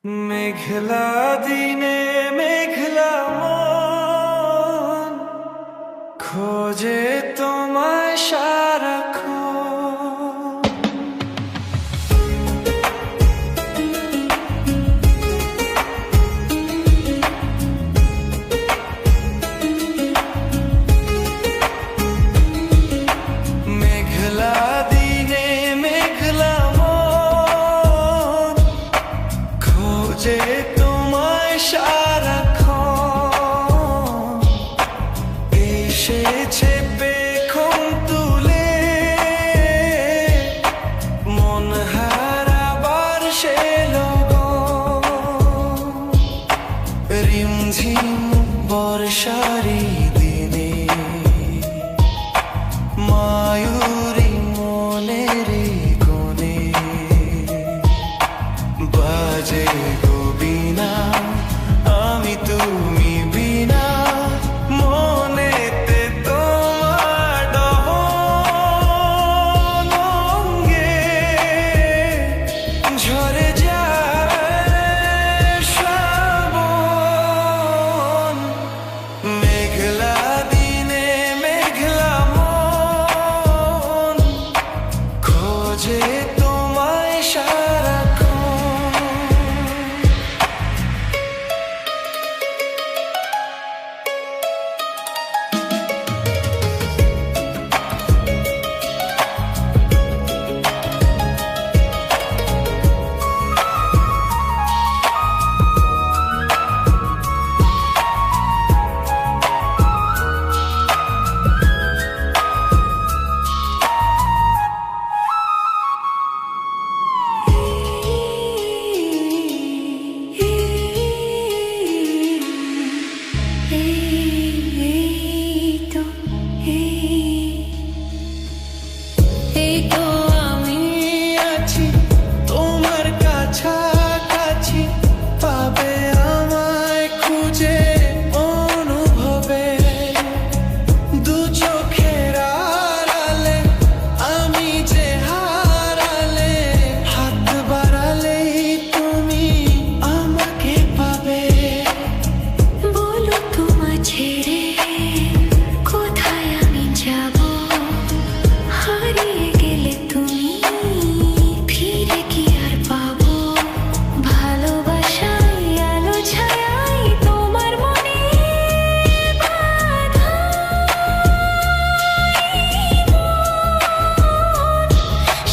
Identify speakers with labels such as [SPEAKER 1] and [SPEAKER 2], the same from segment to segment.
[SPEAKER 1] মেঘলা দিনে মেঘলা মন খোঁজে তোমায় সারাক্ষণ। মেঘলা দিনে মেঘলা মন খোঁজে তোমায় সারাক্ষণ। এসেছে পেখম তুলে মন হারাবার সে লগন। রিমঝিম বর্ষারি দিনে মায়ূরী মনের কোণে বাজে গো বীণা, আমি তুমি বিনা মনেতে তোমার দহন অঙ্গে ঝরে যায় শ্রাবণ। মেঘলা দিনে মেঘলা মন খোঁজে তোমায় সারাক্ষণ। এই তো আমি আছি তোমার কাছাকাছি, পাবে আমায় খুঁজে অনুভবে। দু চোখের আড়ালে আমি যে হারালে, হাত বাড়ালেই তুমি আমাকে পাবে।
[SPEAKER 2] বলো তোমায় ছেড়ে কোথায় আমি যাব, হারিয়ে গেলে তুমি ফিরে কি আর পাবো। ভালোবাসায় আলো ছায়ায় তোমার মনে বাঁধা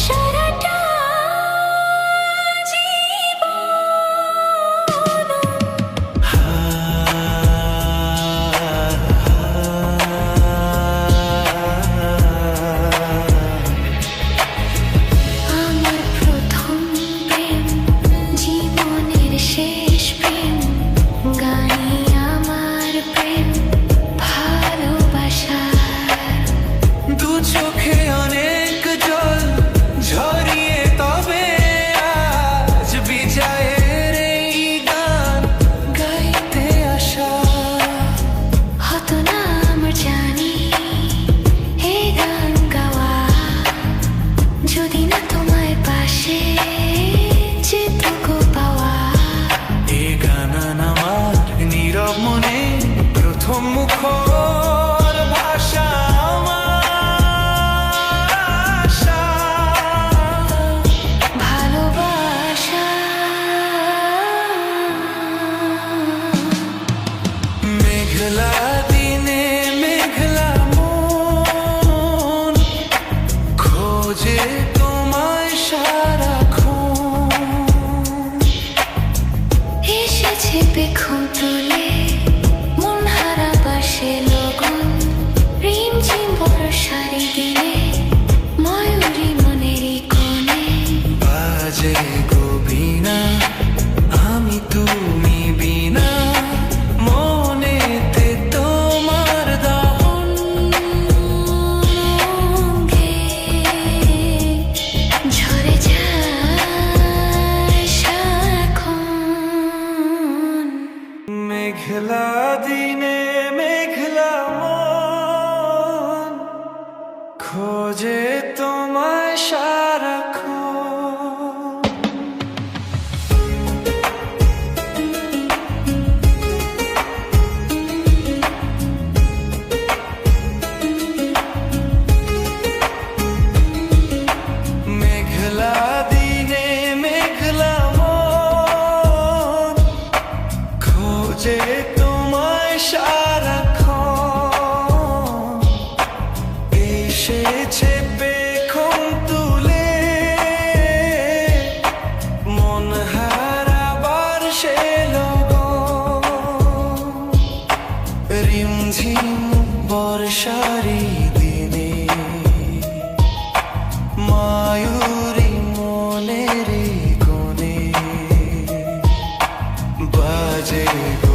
[SPEAKER 2] সারাটা আমার প্রথম প্রেম, জীবনের শেষ প্রেম, গানে আমার প্রেম ভালোবাসার।
[SPEAKER 1] দু চোখে অনেক জল ঝরিয়ে তবে আজ বিজয়ের এই গান গাইতে আসা।
[SPEAKER 2] হতো না আমার জানি এই গান গাওয়া, যদি না তোমায় পাশে যেটুকু পাওয়া।
[SPEAKER 1] এ গান আমার নীরব মনে প্রথম মুখর ভাষা, আমার আশা।
[SPEAKER 2] ভালোবাসা
[SPEAKER 1] মেঘলা দিনে মেঘলা মন খোঁজে তোমায় সারাক্ষণ।
[SPEAKER 2] এসেছে পেখম তুলে মন হারাবার সে লগন। রিমঝিম বর্ষারি দিনে ময়ূরী মনেরই কোণে
[SPEAKER 1] বাজে গো বীণা, আমি তুমি বিনা মনেতে তোমার দহন
[SPEAKER 2] অঙ্গে ঝরে যায় সারাক্ষণ।
[SPEAKER 1] মেঘলা দিনে মেঘলা মন খোঁজে তোমায় সারাক্ষণ। যে